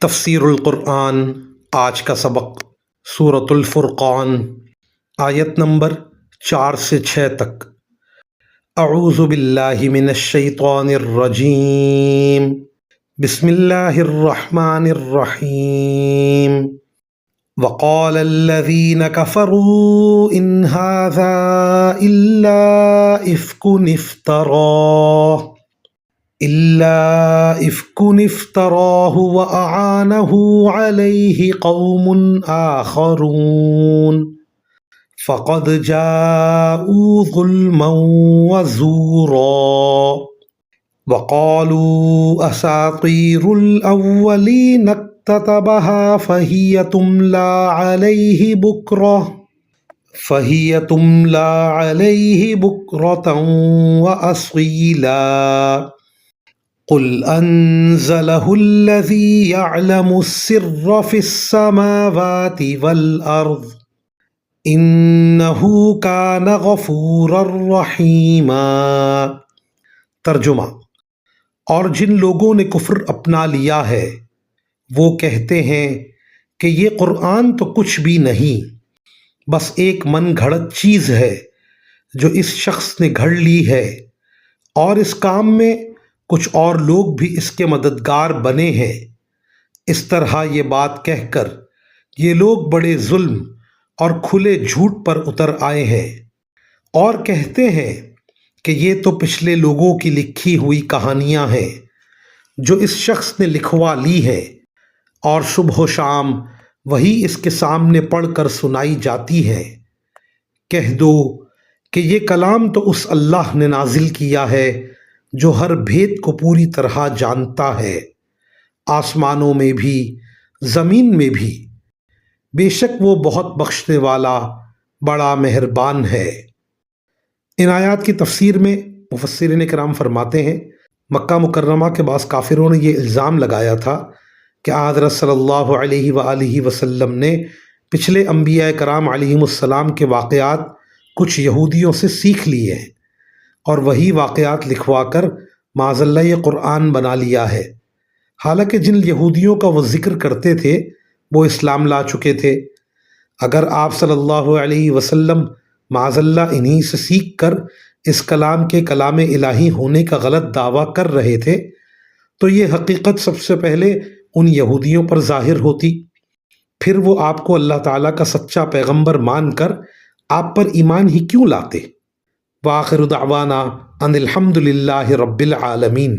تفسیر القرآن آج کا سبق سورۃ الفرقان آیت نمبر 4 سے 6 تک۔ اعوذ باللہ من الشیطان الرجیم، بسم اللہ الرحمن الرحیم۔ وقال الذین کفروا ان ھذا الا افک افتراہ واعانہ علیہ قوم آخرون فقد جاءوا ظلما وزورا وقالوا اساطیر الاولین اکتتبہا فہی تملی علیہ بکرۃ وأصیلا قل انزلہ الذی یعلم السر فی السماوات والارض انہ کان غفورا رحیما۔ ترجمہ: اور جن لوگوں نے کفر اپنا لیا ہے وہ کہتے ہیں کہ یہ قرآن تو کچھ بھی نہیں، بس ایک من گھڑت چیز ہے جو اس شخص نے گھڑ لی ہے، اور اس کام میں کچھ اور لوگ بھی اس کے مددگار بنے ہیں۔ اس طرح یہ بات کہہ کر یہ لوگ بڑے ظلم اور کھلے جھوٹ پر اتر آئے ہیں، اور کہتے ہیں کہ یہ تو پچھلے لوگوں کی لکھی ہوئی کہانیاں ہیں جو اس شخص نے لکھوا لی ہیں، اور صبح و شام وہی اس کے سامنے پڑھ کر سنائی جاتی ہے۔ کہہ دو کہ یہ کلام تو اس اللہ نے نازل کیا ہے جو ہر بھید کو پوری طرح جانتا ہے، آسمانوں میں بھی زمین میں بھی، بے شک وہ بہت بخشنے والا بڑا مہربان ہے۔ ان آیات کی تفسیر میں مفسرین کرام فرماتے ہیں، مکہ مکرمہ کے بعض کافروں نے یہ الزام لگایا تھا کہ حضرت صلی اللہ علیہ وآلہ وسلم نے پچھلے انبیاء کرام علیہم السلام کے واقعات کچھ یہودیوں سے سیکھ لیے ہیں اور وہی واقعات لکھوا کر معاذ اللہ یہ قرآن بنا لیا ہے۔ حالانکہ جن یہودیوں کا وہ ذکر کرتے تھے وہ اسلام لا چکے تھے۔ اگر آپ صلی اللہ علیہ وسلم معاذ اللہ انہی سے سیکھ کر اس کلام کے کلام الہی ہونے کا غلط دعویٰ کر رہے تھے تو یہ حقیقت سب سے پہلے ان یہودیوں پر ظاہر ہوتی، پھر وہ آپ کو اللہ تعالیٰ کا سچا پیغمبر مان کر آپ پر ایمان ہی کیوں لاتے؟ وآخر دعوانا ان الحمد للہ رب العالمین۔